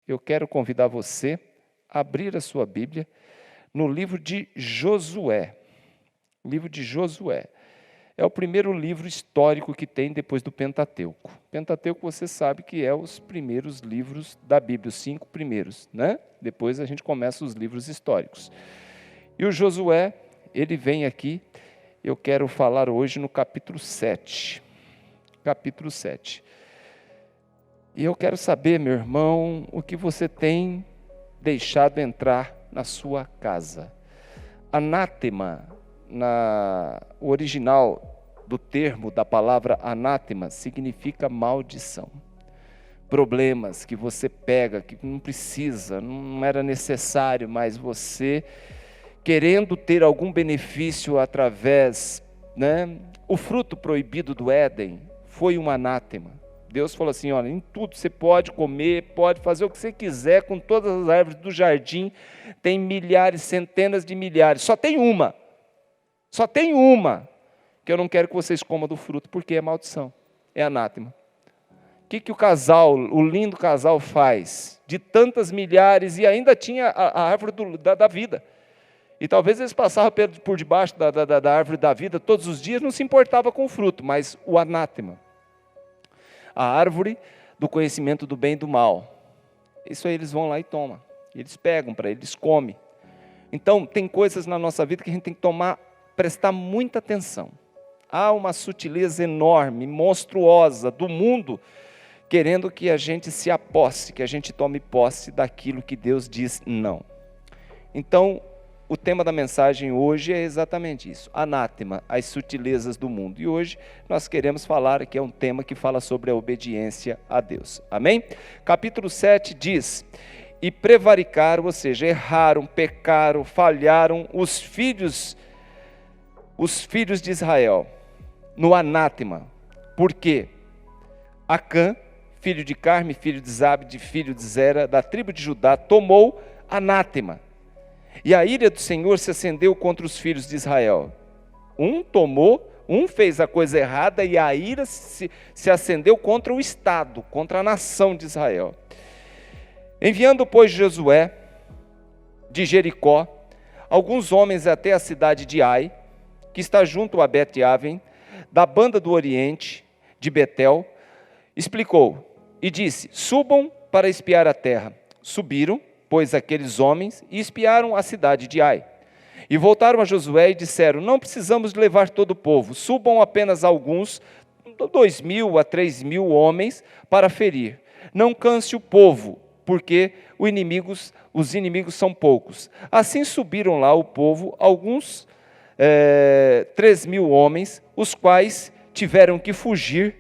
eu quero convidar você a abrir a sua Bíblia no livro de Josué. O livro de Josué é o primeiro livro histórico que tem depois do Pentateuco. Pentateuco, você sabe que é os primeiros livros da Bíblia, os 5 primeiros, né? Depois a gente começa os livros históricos. E o Josué, ele vem aqui, eu quero falar hoje no capítulo 7. Capítulo 7. E eu quero saber, meu irmão, o que você tem deixado entrar na sua casa. Anátema, o original do termo, da palavra anátema, significa maldição. Problemas que você pega, que não precisa, não era necessário, mas você, querendo ter algum benefício através, né? O fruto proibido do Éden foi um anátema. Deus falou assim, olha, em tudo você pode comer, pode fazer o que você quiser com todas as árvores do jardim, tem milhares, centenas de milhares, só tem uma que eu não quero que vocês comam do fruto, porque é maldição, é anátema. O que o casal, o lindo casal faz? De tantas milhares, e ainda tinha a árvore da vida. E talvez eles passavam por debaixo da árvore da vida todos os dias, não se importava com o fruto, mas o anátema. A árvore do conhecimento do bem e do mal. Isso aí eles vão lá e tomam. Eles pegam para eles, comem. Então, tem coisas na nossa vida que a gente tem que prestar muita atenção. Há uma sutileza enorme, monstruosa do mundo, querendo que a gente se aposse, que a gente tome posse daquilo que Deus diz não. Então, o tema da mensagem hoje é exatamente isso, anátema, as sutilezas do mundo. E hoje nós queremos falar, que é um tema que fala sobre a obediência a Deus. Amém? Capítulo 7 diz, e prevaricaram, ou seja, erraram, pecaram, falharam os filhos de Israel, no anátema. Por quê? Acã, filho de Carme, filho de Zabde, filho de Zera, da tribo de Judá, tomou anátema. E a ira do Senhor se acendeu contra os filhos de Israel. Um fez a coisa errada e a ira se acendeu contra o Estado, contra a nação de Israel. Enviando, pois, Josué de Jericó, alguns homens até a cidade de Ai, que está junto a Bet-Aven, da banda do Oriente, de Betel, explicou e disse, subam para espiar a terra. Subiram, pois, aqueles homens, e espiaram a cidade de Ai. E voltaram a Josué e disseram, não precisamos levar todo o povo, subam apenas alguns, 2.000 a 3.000 homens, para ferir. Não canse o povo, porque os inimigos são poucos. Assim subiram lá o povo, alguns 3.000 homens, os quais tiveram que fugir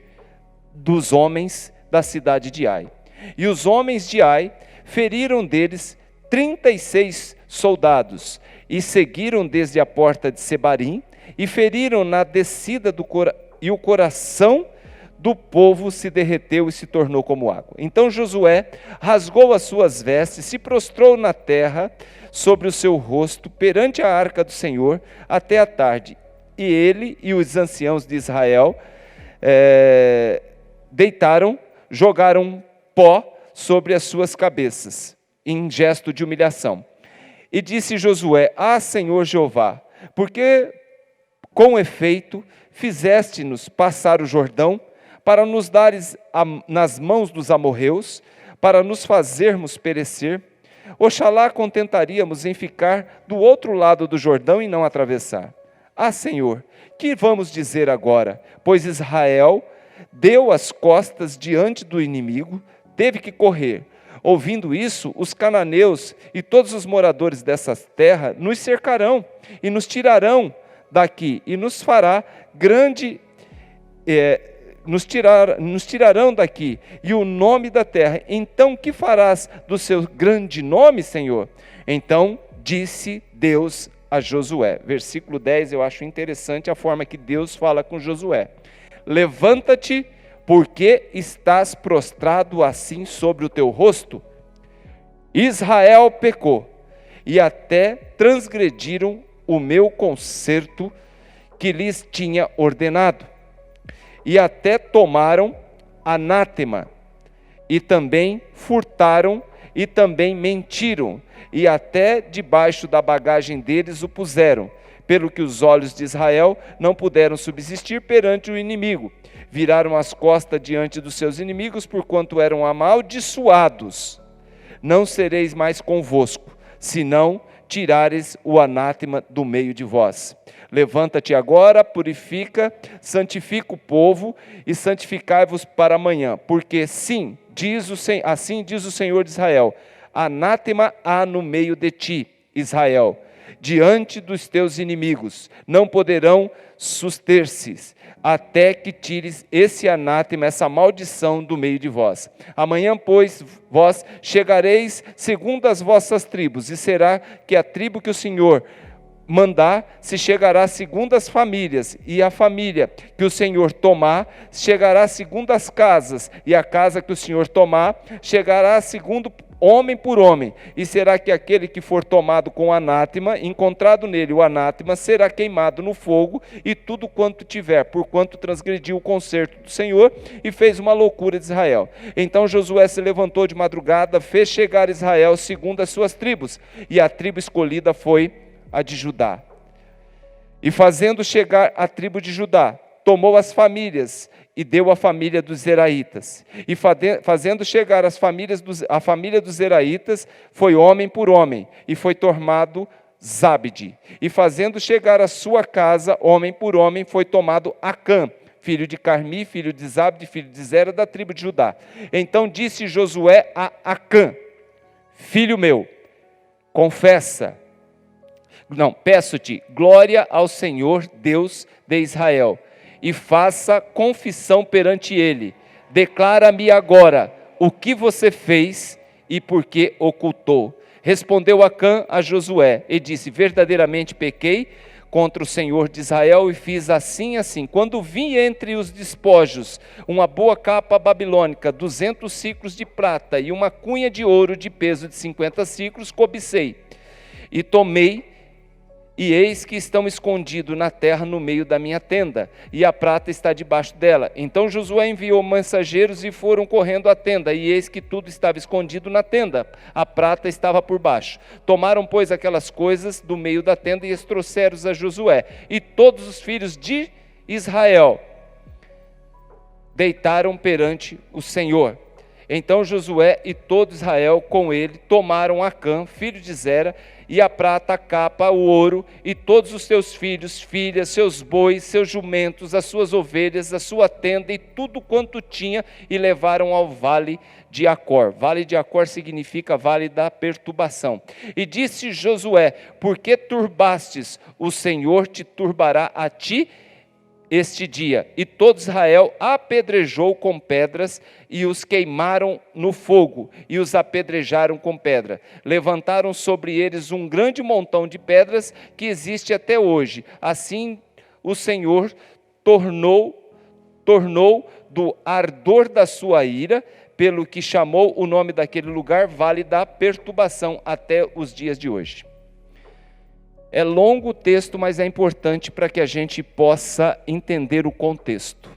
dos homens da cidade de Ai. E os homens de Ai feriram deles 36 soldados, e seguiram desde a porta de Sebarim, e feriram na descida e o coração do povo se derreteu e se tornou como água. Então Josué rasgou as suas vestes, se prostrou na terra sobre o seu rosto, perante a arca do Senhor, até a tarde. E ele e os anciãos de Israel jogaram pó sobre as suas cabeças, em gesto de humilhação. E disse Josué, Senhor Jeová, porque com efeito fizeste-nos passar o Jordão, para nos dares nas mãos dos amorreus, para nos fazermos perecer? Oxalá contentaríamos em ficar do outro lado do Jordão e não atravessar. Senhor, que vamos dizer agora? Pois Israel deu as costas diante do inimigo, teve que correr. Ouvindo isso, os cananeus e todos os moradores dessa terra nos cercarão e nos tirarão daqui e nos fará grande, nos tirarão daqui e o nome da terra. Então, que farás do seu grande nome, Senhor? Então disse Deus a Josué. Versículo 10, eu acho interessante a forma que Deus fala com Josué. Levanta-te, porque estás prostrado assim sobre o teu rosto? Israel pecou, e até transgrediram o meu concerto que lhes tinha ordenado, e até tomaram anátema, e também furtaram, e também mentiram, e até debaixo da bagagem deles o puseram, pelo que os olhos de Israel não puderam subsistir perante o inimigo. Viraram as costas diante dos seus inimigos, porquanto eram amaldiçoados. Não sereis mais convosco, senão tirares o anátema do meio de vós. Levanta-te agora, purifica, santifica o povo e santificai-vos para amanhã, porque assim diz o Senhor de Israel: anátema há no meio de ti, Israel, diante dos teus inimigos, não poderão suster-se, até que tires esse anátema, essa maldição do meio de vós. Amanhã, pois, vós chegareis segundo as vossas tribos, e será que a tribo que o Senhor mandar se chegará segundo as famílias, e a família que o Senhor tomar chegará segundo as casas, e a casa que o Senhor tomar chegará segundo homem por homem. E será que aquele que for tomado com anátema, encontrado nele o anátema, será queimado no fogo, e tudo quanto tiver, porquanto transgrediu o concerto do Senhor e fez uma loucura de Israel. Então Josué se levantou de madrugada, fez chegar Israel segundo as suas tribos, e a tribo escolhida foi a de Judá. E fazendo chegar a tribo de Judá, tomou as famílias e deu a família dos Zeraitas. E fazendo chegar a família dos Zeraitas, foi homem por homem, e foi tomado Zabde. E fazendo chegar a sua casa, homem por homem, foi tomado Acã, filho de Carmi, filho de Zabde, filho de Zera, da tribo de Judá. Então disse Josué a Acã: filho meu, peço-te glória ao Senhor Deus de Israel, e faça confissão perante ele. Declara-me agora o que você fez e por que ocultou. Respondeu Acã a Josué e disse: verdadeiramente pequei contra o Senhor de Israel e fiz assim. Quando vi entre os despojos uma boa capa babilônica, 200 siclos de prata e uma cunha de ouro de peso de 50 siclos, cobicei e tomei. E eis que estão escondidos na terra no meio da minha tenda, e a prata está debaixo dela. Então Josué enviou mensageiros e foram correndo à tenda, e eis que tudo estava escondido na tenda, a prata estava por baixo. Tomaram, pois, aquelas coisas do meio da tenda e as trouxeram a Josué. E todos os filhos de Israel deitaram perante o Senhor. Então Josué e todo Israel com ele tomaram Acã, filho de Zera, e a prata, a capa, o ouro, e todos os seus filhos, filhas, seus bois, seus jumentos, as suas ovelhas, a sua tenda e tudo quanto tinha, e levaram ao vale de Acor. Vale de Acor significa vale da perturbação. E disse Josué: por que turbastes? O Senhor te turbará a ti este dia. E todo Israel apedrejou com pedras, e os queimaram no fogo, e os apedrejaram com pedra. Levantaram sobre eles um grande montão de pedras, que existe até hoje. Assim o Senhor tornou do ardor da sua ira, pelo que chamou o nome daquele lugar Vale da Perturbação, até os dias de hoje. É longo o texto, mas é importante para que a gente possa entender o contexto.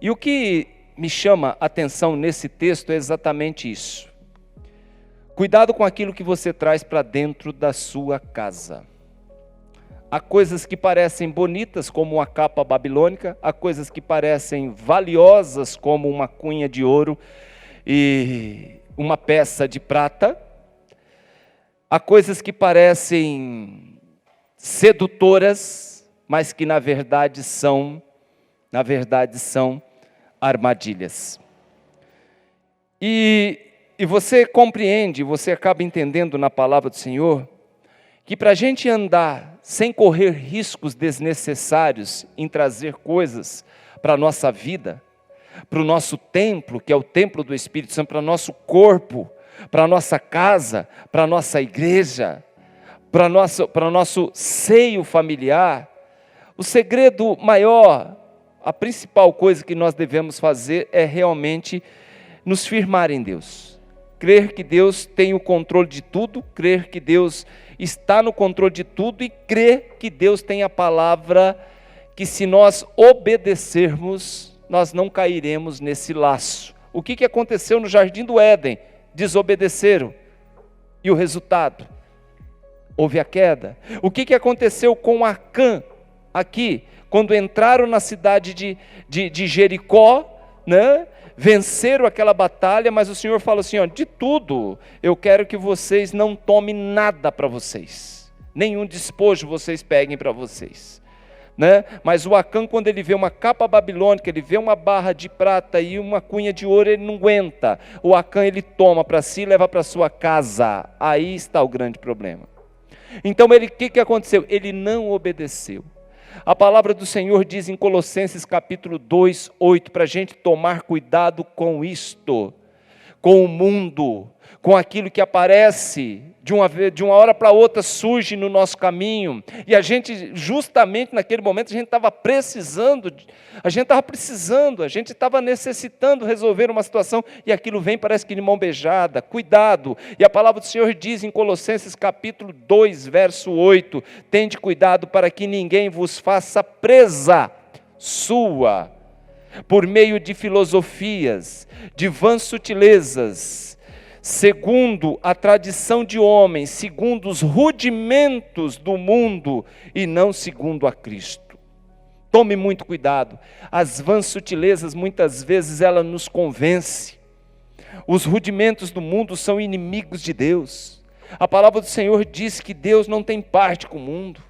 E o que me chama a atenção nesse texto é exatamente isso. Cuidado com aquilo que você traz para dentro da sua casa. Há coisas que parecem bonitas, como uma capa babilônica, há coisas que parecem valiosas, como uma cunha de ouro e uma peça de prata. Há coisas que parecem sedutoras, mas que na verdade são armadilhas. E você compreende, você acaba entendendo na palavra do Senhor, que para a gente andar sem correr riscos desnecessários em trazer coisas para a nossa vida, para o nosso templo, que é o templo do Espírito Santo, para o nosso corpo, para a nossa casa, para a nossa igreja, para o nosso seio familiar, o segredo maior, a principal coisa que nós devemos fazer é realmente nos firmar em Deus. Crer que Deus tem o controle de tudo, crer que Deus está no controle de tudo e crer que Deus tem a palavra que, se nós obedecermos, nós não cairemos nesse laço, O que aconteceu no Jardim do Éden? Desobedeceram. E o resultado? Houve a queda. O que aconteceu com Acã aqui? Quando entraram na cidade de Jericó, né? Venceram aquela batalha, mas o Senhor fala assim, ó, de tudo, eu quero que vocês não tomem nada para vocês. Nenhum despojo vocês peguem para vocês. Né? Mas o Acã, quando ele vê uma capa babilônica, ele vê uma barra de prata e uma cunha de ouro, ele não aguenta. O Acã ele toma para si e leva para sua casa. Aí está o grande problema. Então o que aconteceu? Ele não obedeceu. A palavra do Senhor diz em Colossenses capítulo 2, 8, para a gente tomar cuidado com isto, com o mundo, com aquilo que aparece, de uma hora para outra surge no nosso caminho, e a gente, justamente naquele momento, a gente estava precisando, a gente estava necessitando resolver uma situação, e aquilo vem, parece que de mão beijada. Cuidado, e a palavra do Senhor diz em Colossenses capítulo 2, verso 8, tende cuidado para que ninguém vos faça presa sua, por meio de filosofias, de vãs sutilezas, segundo a tradição de homens, segundo os rudimentos do mundo, e não segundo a Cristo. Tome muito cuidado, as vãs sutilezas muitas vezes ela nos convence, os rudimentos do mundo são inimigos de Deus. A palavra do Senhor diz que Deus não tem parte com o mundo.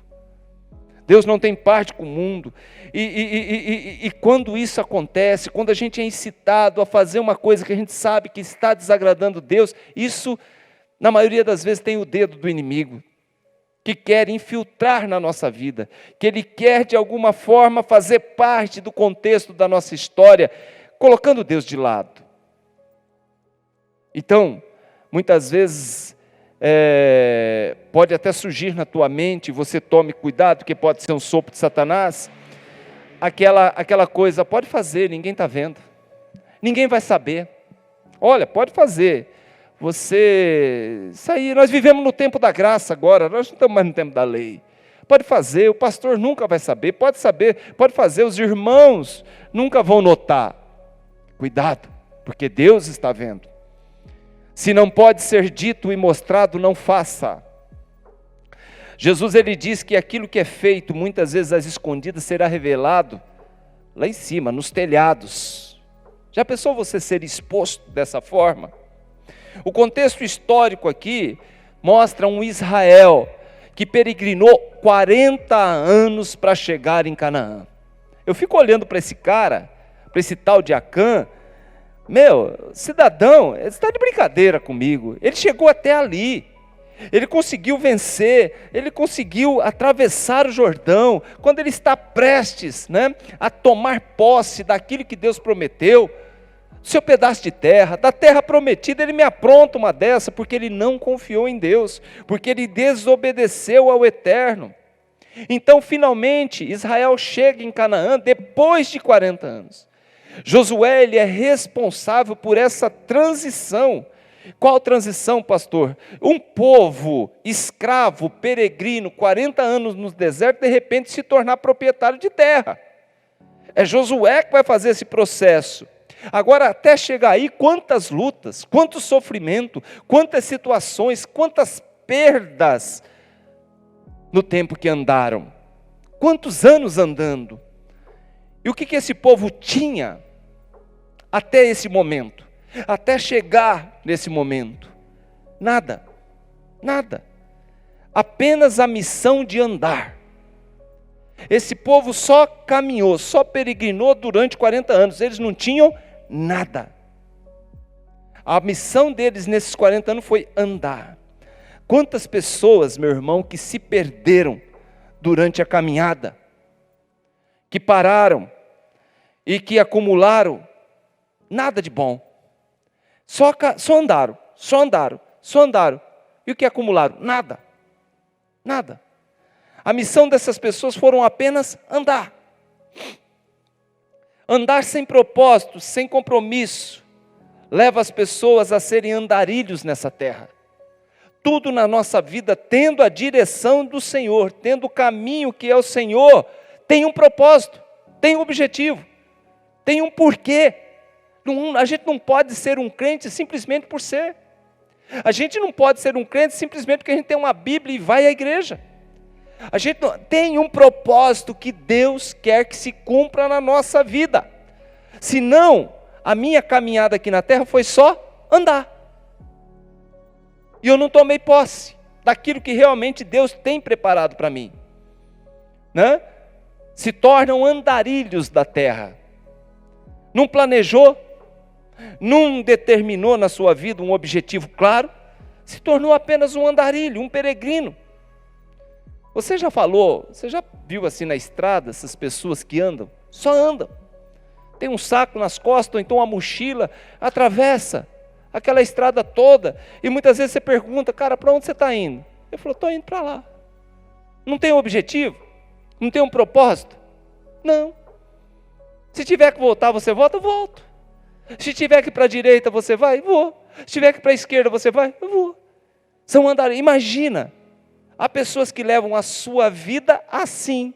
Deus não tem parte com o mundo, e quando isso acontece, quando a gente é incitado a fazer uma coisa que a gente sabe que está desagradando Deus, isso, na maioria das vezes, tem o dedo do inimigo, que quer infiltrar na nossa vida, que ele quer de alguma forma fazer parte do contexto da nossa história, colocando Deus de lado. Então, muitas vezes, pode até surgir na tua mente, você tome cuidado, que pode ser um sopro de Satanás, aquela coisa, pode fazer, ninguém está vendo, ninguém vai saber, olha, pode fazer, isso aí, nós vivemos no tempo da graça agora, nós não estamos mais no tempo da lei, pode fazer, o pastor nunca vai saber, pode fazer, os irmãos nunca vão notar. Cuidado, porque Deus está vendo. Se não pode ser dito e mostrado, não faça. Jesus ele diz que aquilo que é feito muitas vezes às escondidas será revelado lá em cima, nos telhados. Já pensou você ser exposto dessa forma? O contexto histórico aqui mostra um Israel que peregrinou 40 anos para chegar em Canaã. Eu fico olhando para esse cara, para esse tal de Acã, meu, cidadão, ele está de brincadeira comigo, ele chegou até ali, ele conseguiu vencer, ele conseguiu atravessar o Jordão, quando ele está prestes, né, a tomar posse daquilo que Deus prometeu, seu pedaço de terra, da terra prometida, ele me apronta uma dessa, porque ele não confiou em Deus, porque ele desobedeceu ao Eterno. Então finalmente Israel chega em Canaã depois de 40 anos, Josué ele é responsável por essa transição. Qual transição, pastor? Um povo escravo, peregrino, 40 anos no deserto, de repente se tornar proprietário de terra. É Josué que vai fazer esse processo. Agora, até chegar aí, quantas lutas, quanto sofrimento, quantas situações, quantas perdas no tempo que andaram. Quantos anos andando. E o que esse povo tinha até esse momento? Até chegar nesse momento? Nada. Nada. Apenas a missão de andar. Esse povo só caminhou, só peregrinou durante 40 anos. Eles não tinham nada. A missão deles nesses 40 anos foi andar. Quantas pessoas, meu irmão, que se perderam durante a caminhada, que pararam e que acumularam nada de bom, só andaram. E o que acumularam? Nada. A missão dessas pessoas foram apenas andar. Andar sem propósito, sem compromisso, leva as pessoas a serem andarilhos nessa terra. Tudo na nossa vida, tendo a direção do Senhor, tendo o caminho que é o Senhor, tem um propósito, tem um objetivo, tem um porquê. A gente não pode ser um crente simplesmente por ser. A gente não pode ser um crente simplesmente porque a gente tem uma Bíblia e vai à igreja. A gente tem um propósito que Deus quer que se cumpra na nossa vida. Senão, a minha caminhada aqui na terra foi só andar. E eu não tomei posse daquilo que realmente Deus tem preparado para mim. Né? Se tornam andarilhos da terra. Não planejou, não determinou na sua vida um objetivo claro, se tornou apenas um andarilho, um peregrino. Você já viu assim na estrada, essas pessoas que andam? Só andam. Tem um saco nas costas, ou então uma mochila, atravessa aquela estrada toda, e muitas vezes você pergunta, cara, para onde você está indo? Ele falou, estou indo para lá. Não tem um objetivo? Não tem um propósito? Não. Se tiver que voltar, você volta? Eu volto. Se tiver que ir para a direita, você vai? Vou. Se tiver que ir para a esquerda, você vai? Eu vou. São andarilhos. Imagina, há pessoas que levam a sua vida assim.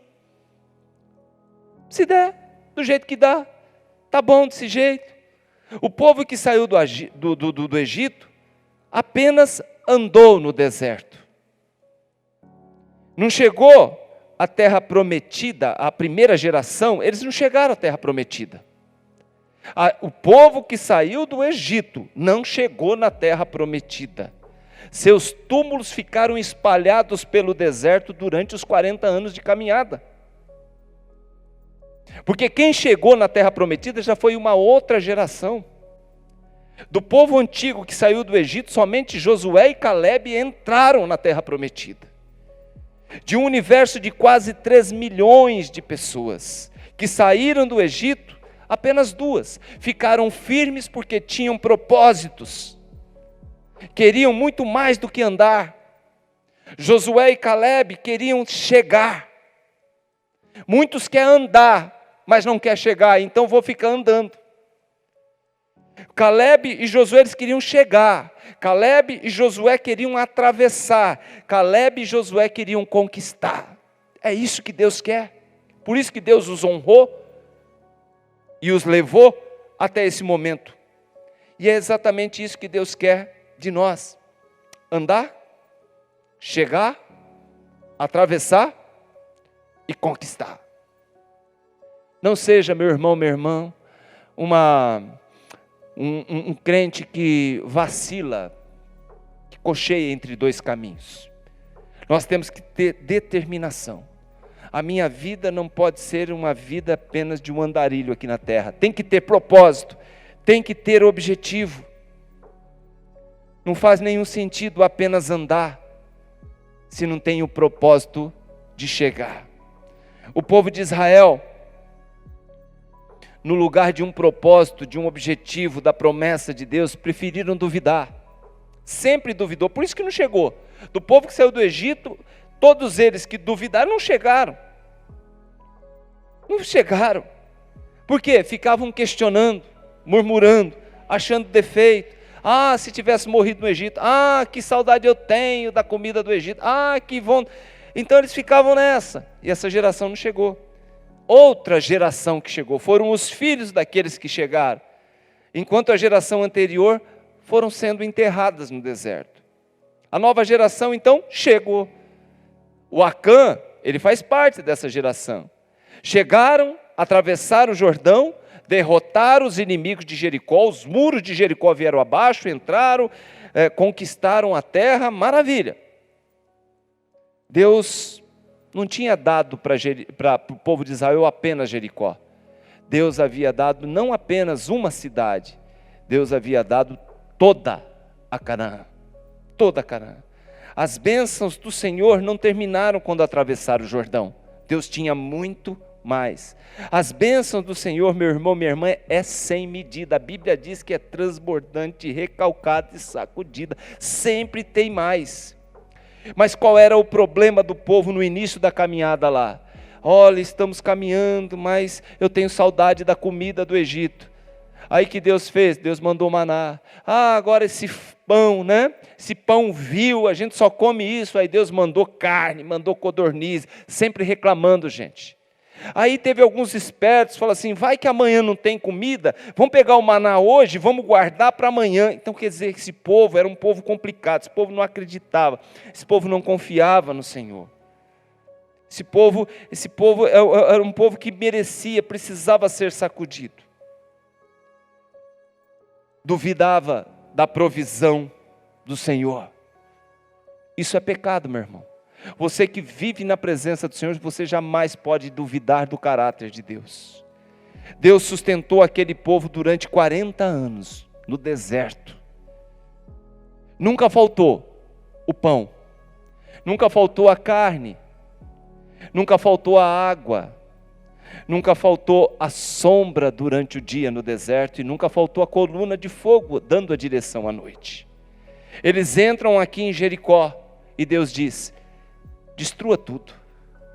Se der, do jeito que dá, tá bom desse jeito. O povo que saiu do Egito apenas andou no deserto. Não chegou à terra prometida, a primeira geração, eles não chegaram à terra prometida. O povo que saiu do Egito não chegou na terra prometida. Seus túmulos ficaram espalhados pelo deserto durante os 40 anos de caminhada. Porque quem chegou na terra prometida já foi uma outra geração. Do povo antigo que saiu do Egito, somente Josué e Calebe entraram na terra prometida. De um universo de quase 3 milhões de pessoas que saíram do Egito, apenas 2 ficaram firmes porque tinham propósitos. Queriam muito mais do que andar. Josué e Calebe queriam chegar. Muitos querem andar, mas não querem chegar, então vou ficar andando. Calebe e Josué eles queriam chegar. Calebe e Josué queriam atravessar. Calebe e Josué queriam conquistar. É isso que Deus quer. Por isso que Deus os honrou e os levou até esse momento. E é exatamente isso que Deus quer de nós. Andar, chegar, atravessar e conquistar. Não seja, meu irmão, minha irmã, um crente que vacila, que cocheia entre 2 caminhos. Nós temos que ter determinação. A minha vida não pode ser uma vida apenas de um andarilho aqui na terra. Tem que ter propósito, tem que ter objetivo. Não faz nenhum sentido apenas andar, se não tem o propósito de chegar. O povo de Israel, no lugar de um propósito, de um objetivo, da promessa de Deus, preferiram duvidar. Sempre duvidou, por isso que não chegou. Do povo que saiu do Egito, todos eles que duvidaram não chegaram. Não chegaram. Por quê? Ficavam questionando, murmurando, achando defeito. Ah, se tivesse morrido no Egito. Ah, que saudade eu tenho da comida do Egito. Ah, que bom. Então eles ficavam nessa. E essa geração não chegou. Outra geração que chegou foram os filhos daqueles que chegaram. Enquanto a geração anterior foram sendo enterradas no deserto. A nova geração então chegou. O Acã, ele faz parte dessa geração. Chegaram, atravessaram o Jordão, derrotaram os inimigos de Jericó, os muros de Jericó vieram abaixo, entraram, conquistaram a terra, maravilha. Deus não tinha dado para o povo de Israel apenas Jericó. Deus havia dado não apenas uma cidade, Deus havia dado toda a Canaã. Toda a Canaã. As bênçãos do Senhor não terminaram quando atravessaram o Jordão. Deus tinha muito mais. As bênçãos do Senhor, meu irmão, minha irmã, é sem medida. A Bíblia diz que é transbordante, recalcada e sacudida. Sempre tem mais. Mas qual era o problema do povo no início da caminhada lá? Olha, estamos caminhando, mas eu tenho saudade da comida do Egito. Aí que Deus fez? Deus mandou maná. Ah, agora esse pão, né? Esse pão vil, a gente só come isso. Aí Deus mandou carne, mandou codorniz, sempre reclamando, gente. Aí teve alguns espertos, falaram assim, vai que amanhã não tem comida, vamos pegar o maná hoje, vamos guardar para amanhã. Então quer dizer que esse povo era um povo complicado, esse povo não acreditava, esse povo não confiava no Senhor. Esse povo era um povo que merecia, precisava ser sacudido. Duvidava da provisão do Senhor. Isso é pecado, meu irmão. Você que vive na presença do Senhor, você jamais pode duvidar do caráter de Deus. Deus sustentou aquele povo durante 40 anos, no deserto. Nunca faltou o pão, nunca faltou a carne, nunca faltou a água, nunca faltou a sombra durante o dia no deserto e nunca faltou a coluna de fogo dando a direção à noite. Eles entram aqui em Jericó e Deus diz, destrua tudo.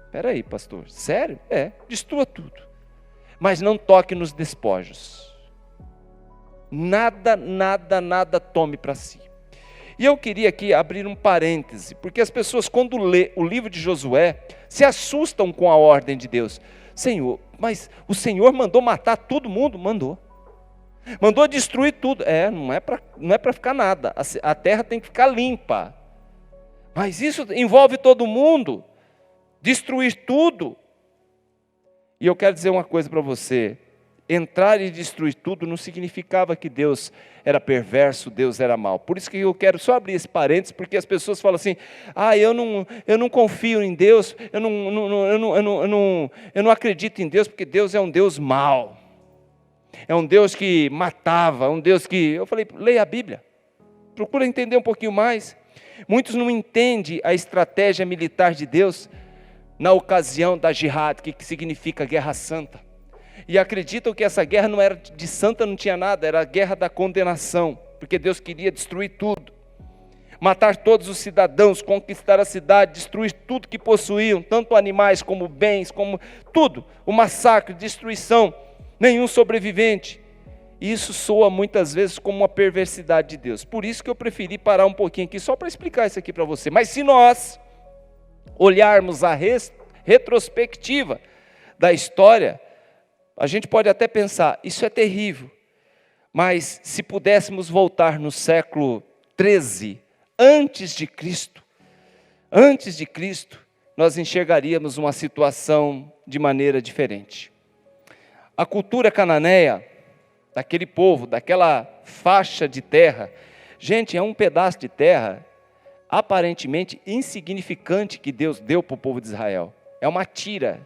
Espera aí, pastor, sério? Destrua tudo. Mas não toque nos despojos. Nada tome para si. E eu queria aqui abrir um parêntese, porque as pessoas quando lê o livro de Josué, se assustam com a ordem de Deus. Senhor, mas o Senhor mandou matar todo mundo? Mandou. Mandou destruir tudo. Não é para ficar nada. A terra tem que ficar limpa. Mas isso envolve todo mundo, destruir tudo. E eu quero dizer uma coisa para você, entrar e destruir tudo não significava que Deus era perverso, Deus era mau. Por isso que eu quero só abrir esse parênteses, porque as pessoas falam assim, eu não confio em Deus, eu não acredito em Deus, porque Deus é um Deus mau. É um Deus que matava, um Deus que... Eu falei, leia a Bíblia, procura entender um pouquinho mais. Muitos não entendem a estratégia militar de Deus na ocasião da jihad, que significa guerra santa. E acreditam que essa guerra não era de santa, não tinha nada, era a guerra da condenação, porque Deus queria destruir tudo. Matar todos os cidadãos, conquistar a cidade, destruir tudo que possuíam, tanto animais como bens, como tudo. O massacre, destruição, nenhum sobrevivente. Isso soa muitas vezes como uma perversidade de Deus. Por isso que eu preferi parar um pouquinho aqui, só para explicar isso aqui para você. Mas se nós olharmos a retrospectiva da história, a gente pode até pensar, isso é terrível. Mas se pudéssemos voltar no século 13, antes de Cristo, nós enxergaríamos uma situação de maneira diferente. A cultura cananeia, daquele povo, daquela faixa de terra, gente, é um pedaço de terra aparentemente insignificante que Deus deu para o povo de Israel. É uma tira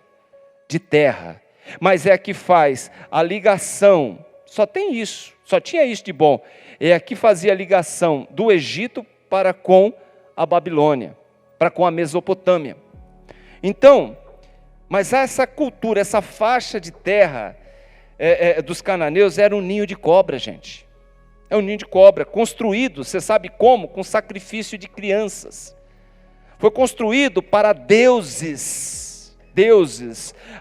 de terra, mas é a que faz a ligação, só tinha isso de bom, é a que fazia a ligação do Egito para com a Babilônia, para com a Mesopotâmia. Então, mas essa cultura, essa faixa de terra dos cananeus era um ninho de cobra, gente. É um ninho de cobra, construído, você sabe como? Com sacrifício de crianças. Foi construído para deuses,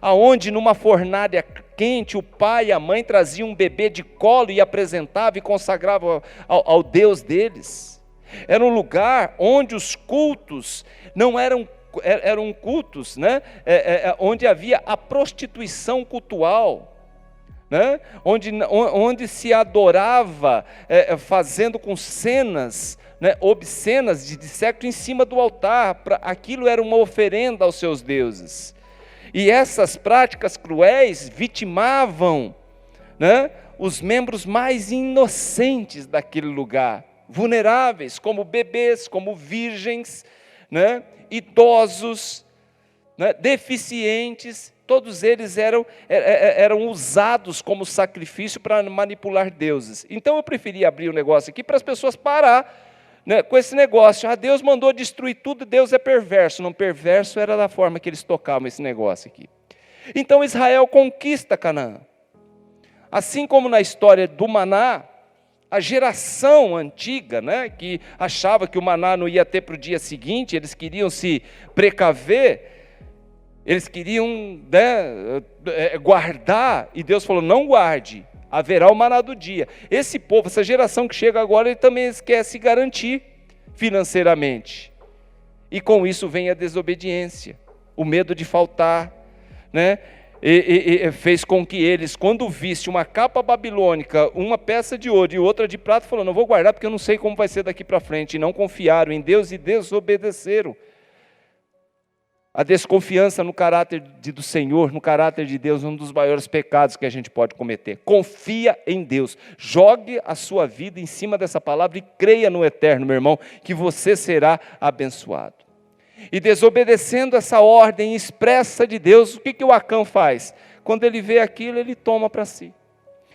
aonde numa fornalha quente o pai e a mãe traziam um bebê de colo e apresentavam e consagravam ao Deus deles. Era um lugar onde os cultos não eram cultos, né? Onde havia a prostituição cultual, né? Onde se adorava fazendo com cenas, né, obscenas de sexo em cima do altar. Aquilo era uma oferenda aos seus deuses. E essas práticas cruéis vitimavam, né, os membros mais inocentes daquele lugar, vulneráveis, como bebês, como virgens, né, idosos, né, deficientes. Todos eles eram usados como sacrifício para manipular deuses. Então eu preferi abrir o negócio aqui para as pessoas parar, né, com esse negócio. Deus mandou destruir tudo, Deus é perverso. Não, perverso era da forma que eles tocavam esse negócio aqui. Então Israel conquista Canaã. Assim como na história do maná, a geração antiga, né, que achava que o maná não ia ter para o dia seguinte, eles queriam se precaver, eles queriam, né, guardar, e Deus falou, não guarde, haverá o maná do dia. Esse povo, essa geração que chega agora, ele também quer se garantir financeiramente. E com isso vem a desobediência, o medo de faltar, né? e fez com que eles, quando visse uma capa babilônica, uma peça de ouro e outra de prata, falou, não vou guardar porque eu não sei como vai ser daqui para frente. E não confiaram em Deus e desobedeceram. A desconfiança no caráter do Senhor, no caráter de Deus, é um dos maiores pecados que a gente pode cometer. Confia em Deus. Jogue a sua vida em cima dessa palavra e creia no eterno, meu irmão, que você será abençoado. E desobedecendo essa ordem expressa de Deus, o que o Acã faz? Quando ele vê aquilo, ele toma para si.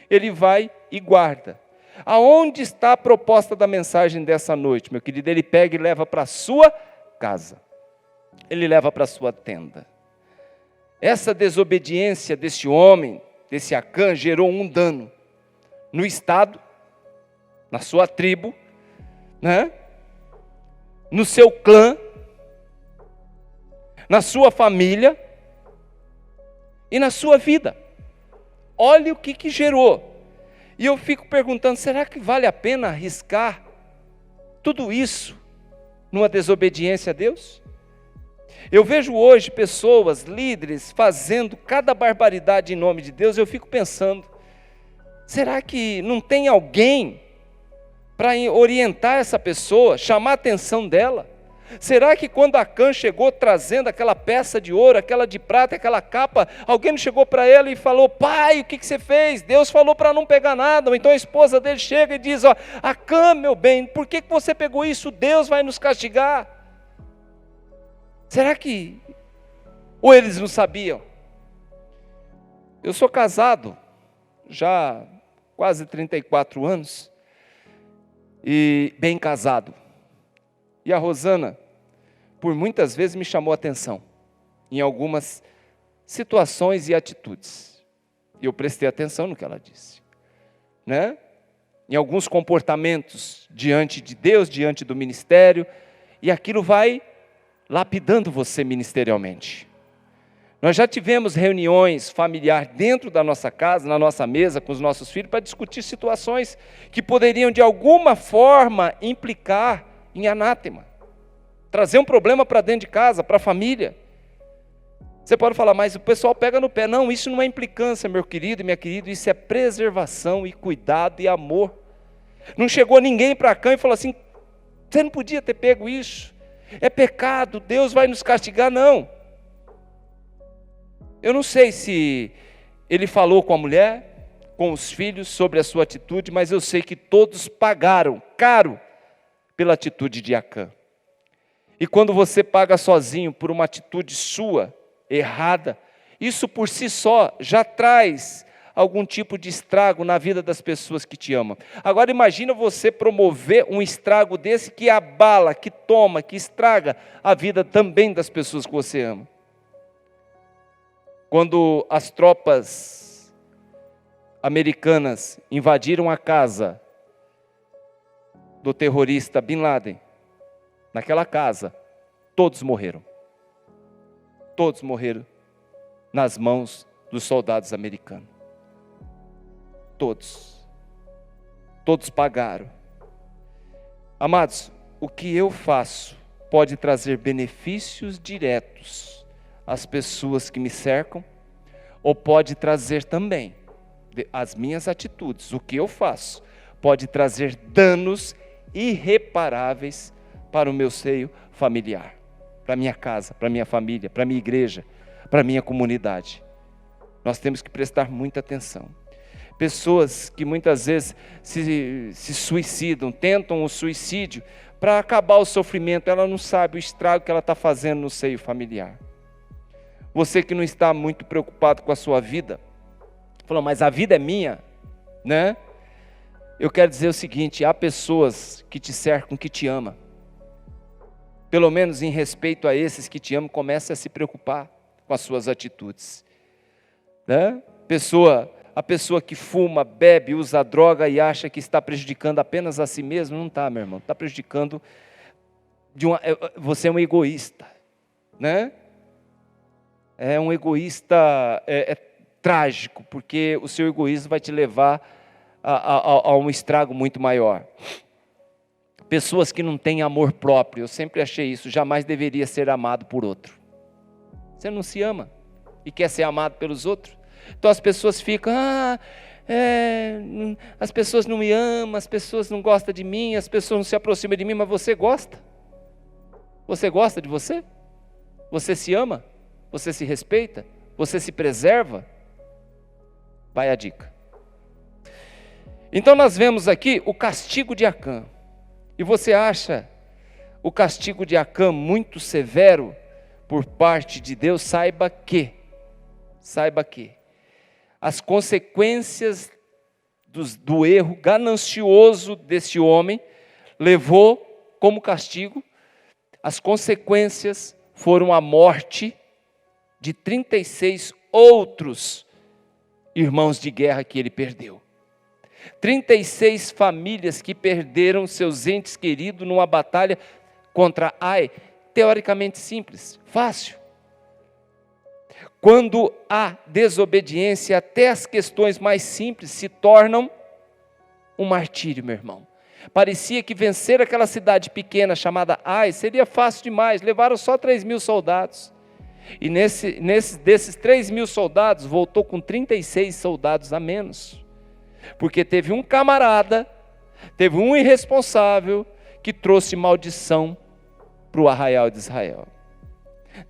Ele vai e guarda. Aonde está a proposta da mensagem dessa noite, meu querido? Ele pega e leva para a sua casa. Ele leva para a sua tenda. Essa desobediência desse homem, desse Acã, gerou um dano no estado, na sua tribo, né? No seu clã, na sua família e na sua vida. Olha o que gerou. E eu fico perguntando, será que vale a pena arriscar tudo isso numa desobediência a Deus? Eu vejo hoje pessoas, líderes, fazendo cada barbaridade em nome de Deus. Eu fico pensando, será que não tem alguém para orientar essa pessoa, chamar a atenção dela? Será que quando Acã chegou trazendo aquela peça de ouro, aquela de prata, aquela capa, alguém não chegou para ela e falou, pai, o que você fez? Deus falou para não pegar nada. Ou então a esposa dele chega e diz, ó, Acã, meu bem, por que você pegou isso? Deus vai nos castigar. Será que... Ou eles não sabiam? Eu sou casado, já quase 34 anos, e bem casado. E a Rosana, por muitas vezes, me chamou a atenção em algumas situações e atitudes. E eu prestei atenção no que ela disse, né? Em alguns comportamentos diante de Deus, diante do ministério, e aquilo vai lapidando você ministerialmente. Nós já tivemos reuniões familiares dentro da nossa casa, na nossa mesa, com os nossos filhos, para discutir situações que poderiam, de alguma forma, implicar em anátema, trazer um problema para dentro de casa, para a família. Você pode falar, mas o pessoal pega no pé. Não, isso não é implicância, meu querido e minha querida, isso é preservação e cuidado e amor. Não chegou ninguém para cá e falou assim, você não podia ter pego isso, é pecado, Deus vai nos castigar. Não. Eu não sei se ele falou com a mulher, com os filhos, sobre a sua atitude, mas eu sei que todos pagaram caro pela atitude de Acã. E quando você paga sozinho por uma atitude sua, errada, isso por si só já traz algum tipo de estrago na vida das pessoas que te amam. Agora imagina você promover um estrago desse que abala, que toma, que estraga a vida também das pessoas que você ama. Quando as tropas americanas invadiram a casa do terrorista Bin Laden, naquela casa, todos morreram. Todos morreram nas mãos dos soldados americanos. Todos. Todos pagaram. Amados, o que eu faço pode trazer benefícios diretos às pessoas que me cercam, ou pode trazer também, as minhas atitudes, o que eu faço, pode trazer danos irreparáveis para o meu seio familiar, para minha casa, para minha família, para minha igreja, para minha comunidade. Nós temos que prestar muita atenção. Pessoas que muitas vezes se suicidam, tentam o suicídio para acabar o sofrimento, ela não sabe o estrago que ela está fazendo no seio familiar. Você que não está muito preocupado com a sua vida, falou, mas a vida é minha, né? Eu quero dizer o seguinte, há pessoas que te cercam, que te amam. Pelo menos em respeito a esses que te amam, comece a se preocupar com as suas atitudes, né? A pessoa que fuma, bebe, usa droga e acha que está prejudicando apenas a si mesmo, não está, meu irmão. Está prejudicando, você é um egoísta, né? É um egoísta trágico, porque o seu egoísmo vai te levar a um estrago muito maior. Pessoas que não têm amor próprio, eu sempre achei isso, jamais deveria ser amado por outro. Você não se ama. e quer ser amado pelos outros. Então as pessoas ficam, as pessoas não me amam, as pessoas não gostam de mim, as pessoas não se aproximam de mim, mas você gosta? Você gosta de você? Você se ama? Você se respeita? Você se preserva? Vai a dica. Então nós vemos aqui o castigo de Acã. E você acha o castigo de Acã muito severo por parte de Deus? Saiba que as consequências do erro ganancioso desse homem levou como castigo, as consequências foram a morte de 36 outros irmãos de guerra que ele perdeu. 36 famílias que perderam seus entes queridos numa batalha contra Ai, teoricamente simples, fácil. Quando há desobediência, até as questões mais simples se tornam um martírio, meu irmão. Parecia que vencer aquela cidade pequena chamada Ai seria fácil demais, levaram só 3.000 soldados. E desses 3.000 soldados, voltou com 36 soldados a menos. Porque teve um camarada, teve um irresponsável, que trouxe maldição para o arraial de Israel.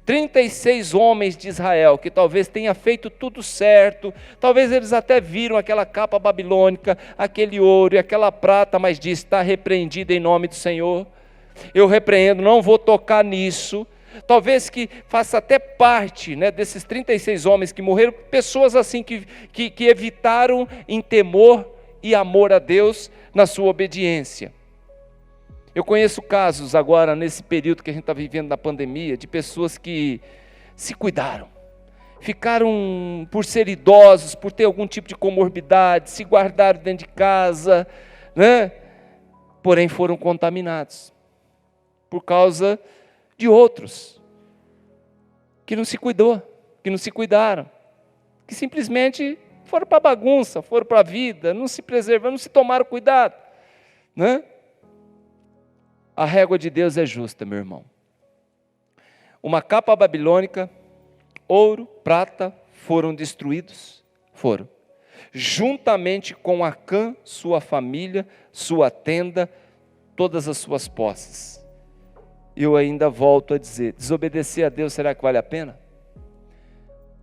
36 homens de Israel, que talvez tenha feito tudo certo, talvez eles até viram aquela capa babilônica, aquele ouro e aquela prata, mas diz, está repreendido em nome do Senhor. Eu repreendo, não vou tocar nisso. Talvez que faça até parte, né, desses 36 homens que morreram, pessoas assim que evitaram em temor e amor a Deus na sua obediência. Eu conheço casos agora, nesse período que a gente está vivendo da pandemia, de pessoas que se cuidaram, ficaram por ser idosos, por ter algum tipo de comorbidade, se guardaram dentro de casa, né? Porém foram contaminados, por causa de outros, que não se cuidou, que não se cuidaram, que simplesmente foram para a bagunça, foram para a vida, não se preservaram, não se tomaram cuidado, né? A régua de Deus é justa, meu irmão. Uma capa babilônica, ouro, prata, foram destruídos, foram. Juntamente com Acã, sua família, sua tenda, todas as suas posses. Eu ainda volto a dizer, desobedecer a Deus, será que vale a pena?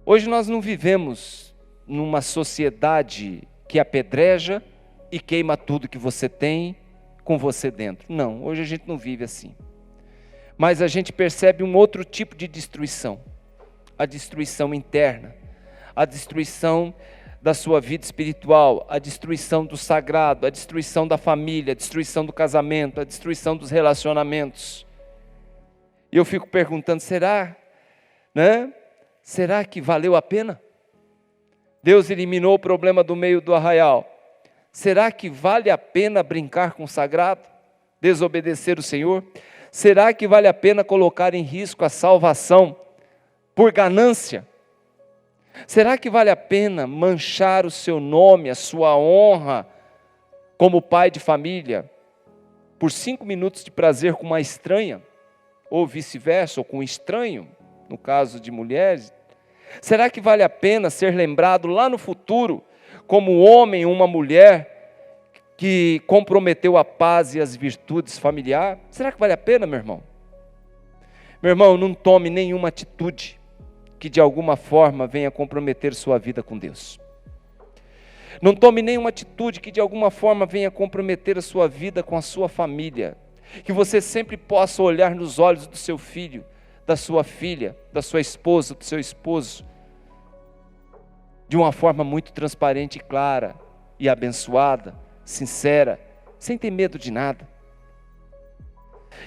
Hoje nós não vivemos numa sociedade que apedreja e queima tudo que você tem com você dentro. Não, hoje a gente não vive assim. Mas a gente percebe um outro tipo de destruição. A destruição interna, a destruição da sua vida espiritual, a destruição do sagrado, a destruição da família, a destruição do casamento, a destruição dos relacionamentos. E eu fico perguntando, será que valeu a pena? Deus eliminou o problema do meio do arraial. Será que vale a pena brincar com o sagrado? Desobedecer o Senhor? Será que vale a pena colocar em risco a salvação por ganância? Será que vale a pena manchar o seu nome, a sua honra, como pai de família, por 5 minutos de prazer com uma estranha? Ou vice-versa, ou com um estranho, no caso de mulheres? Será que vale a pena ser lembrado lá no futuro como homem ou uma mulher que comprometeu a paz e as virtudes familiares? Será que vale a pena, meu irmão? Meu irmão, não tome nenhuma atitude que de alguma forma venha comprometer sua vida com Deus. Não tome nenhuma atitude que de alguma forma venha comprometer a sua vida com a sua família. Que você sempre possa olhar nos olhos do seu filho, da sua filha, da sua esposa, do seu esposo, de uma forma muito transparente e clara, e abençoada, sincera, sem ter medo de nada.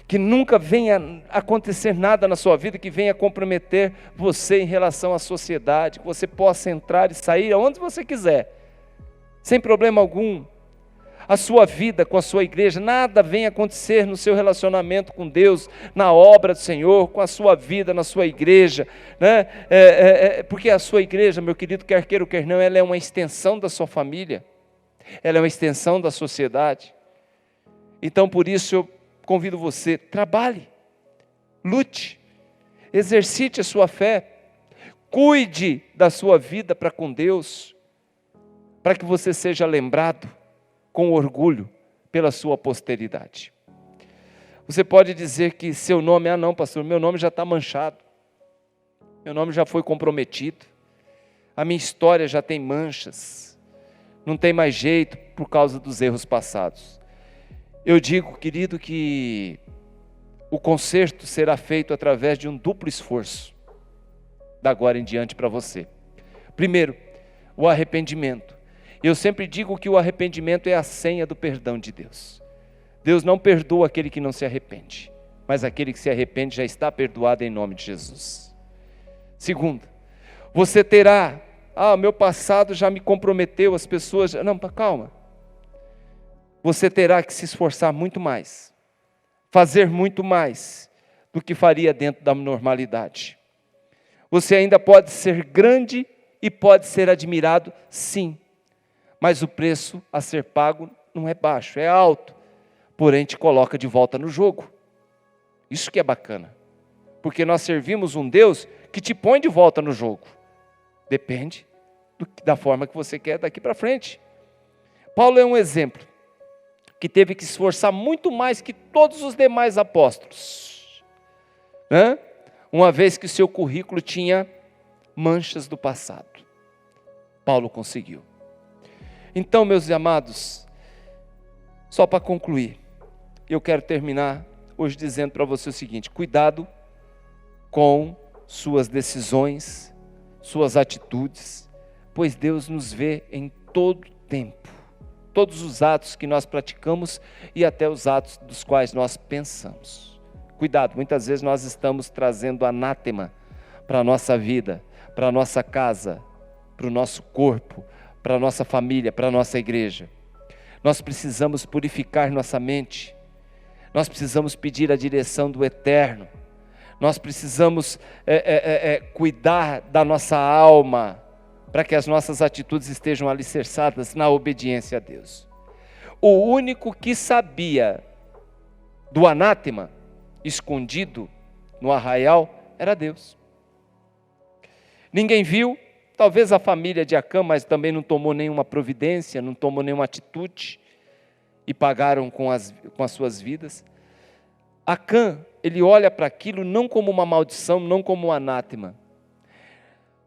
Que nunca venha acontecer nada na sua vida que venha comprometer você em relação à sociedade, que você possa entrar e sair aonde você quiser, sem problema algum. A sua vida com a sua igreja, nada venha acontecer no seu relacionamento com Deus, na obra do Senhor, com a sua vida na sua igreja, né? Porque a sua igreja, meu querido, quer queira ou quer não, ela é uma extensão da sua família, ela é uma extensão da sociedade. Então por isso eu convido você, trabalhe, lute, exercite a sua fé, Cuide da sua vida para com Deus, para que você seja lembrado com orgulho pela sua posteridade. Você pode dizer que seu nome, não pastor, meu nome já está manchado, meu nome já foi comprometido, a minha história já tem manchas, não tem mais jeito por causa dos erros passados. Eu digo, querido, que o conserto será feito através de um duplo esforço, da agora em diante para você. Primeiro, o arrependimento. Eu sempre digo que o arrependimento é a senha do perdão de Deus. Deus não perdoa aquele que não se arrepende, mas aquele que se arrepende já está perdoado em nome de Jesus. Segundo, você terá, meu passado já me comprometeu, as pessoas... Não, calma. Você terá que se esforçar muito mais, fazer muito mais do que faria dentro da normalidade. Você ainda pode ser grande e pode ser admirado, sim, mas o preço a ser pago não é baixo, é alto, porém te coloca de volta no jogo. Isso que é bacana, porque nós servimos um Deus que te põe de volta no jogo. Depende da forma que você quer daqui para frente. Paulo é um exemplo que teve que se esforçar muito mais que todos os demais apóstolos, uma vez que o seu currículo tinha manchas do passado. Paulo conseguiu. Então, meus amados, só para concluir, eu quero terminar hoje dizendo para você o seguinte: cuidado com suas decisões, suas atitudes, pois Deus nos vê em todo tempo, todos os atos que nós praticamos e até os atos dos quais nós pensamos. Cuidado, muitas vezes nós estamos trazendo anátema para a nossa vida, para a nossa casa, para o nosso corpo, para a nossa família, para a nossa igreja. Nós precisamos purificar nossa mente, nós precisamos pedir a direção do Eterno, nós precisamos cuidar da nossa alma, para que as nossas atitudes estejam alicerçadas na obediência a Deus. O único que sabia do anátema escondido no arraial era Deus. Ninguém viu, talvez a família de Acã, mas também não tomou nenhuma providência, não tomou nenhuma atitude, e pagaram com as suas vidas. Acã, ele olha para aquilo não como uma maldição, não como um anátema.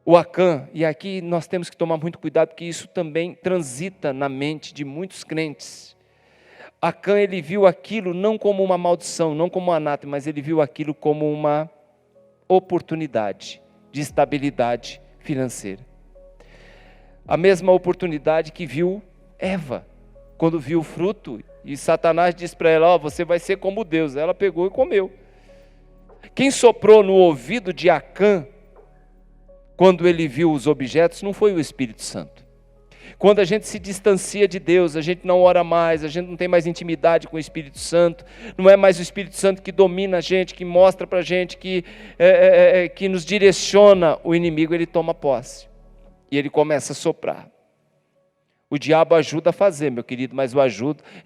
O Acã, e aqui nós temos que tomar muito cuidado, porque isso também transita na mente de muitos crentes. Acã, ele viu aquilo não como uma maldição, não como um anátema, mas ele viu aquilo como uma oportunidade de estabilidade financeira. A mesma oportunidade que viu Eva, quando viu o fruto, e Satanás disse para ela: você vai ser como Deus. Ela pegou e comeu. Quem soprou no ouvido de Acã, quando ele viu os objetos, não foi o Espírito Santo. Quando a gente se distancia de Deus, a gente não ora mais, a gente não tem mais intimidade com o Espírito Santo, não é mais o Espírito Santo que domina a gente, que mostra para a gente, que nos direciona, o inimigo ele toma posse. E ele começa a soprar. O diabo ajuda a fazer, meu querido, mas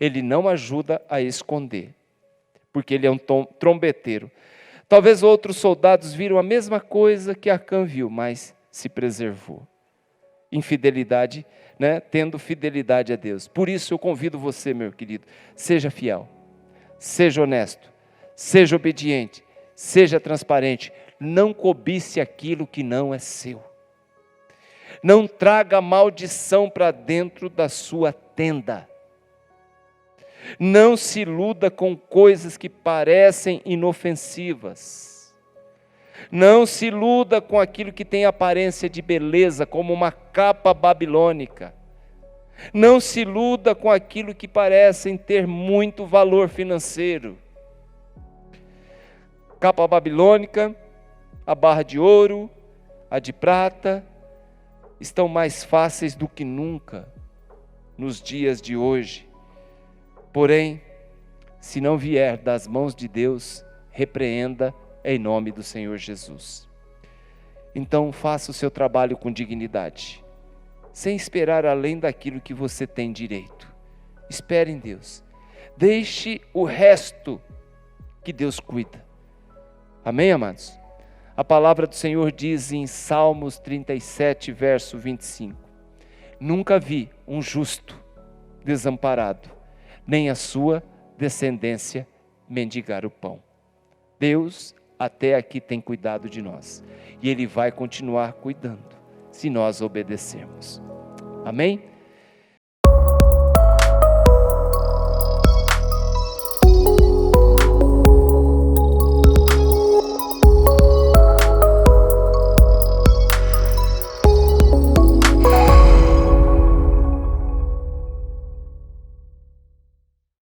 ele não ajuda a esconder, porque ele é um trombeteiro. Talvez outros soldados viram a mesma coisa que Acã viu, mas se preservou. Infidelidade, tendo fidelidade a Deus. Por isso eu convido você, meu querido, seja fiel, seja honesto, seja obediente, seja transparente, não cobice aquilo que não é seu. Não traga maldição para dentro da sua tenda. Não se iluda com coisas que parecem inofensivas. Não se iluda com aquilo que tem aparência de beleza, como uma capa babilônica. Não se iluda com aquilo que parecem ter muito valor financeiro. Capa babilônica, a barra de ouro, a de prata, estão mais fáceis do que nunca nos dias de hoje. Porém, se não vier das mãos de Deus, repreenda em nome do Senhor Jesus. Então faça o seu trabalho com dignidade, sem esperar além daquilo que você tem direito. Espere em Deus. Deixe o resto que Deus cuida. Amém, amados? A palavra do Senhor diz em Salmos 37, verso 25: nunca vi um justo desamparado, nem a sua descendência mendigar o pão. Deus até aqui tem cuidado de nós, e Ele vai continuar cuidando, se nós obedecermos. Amém?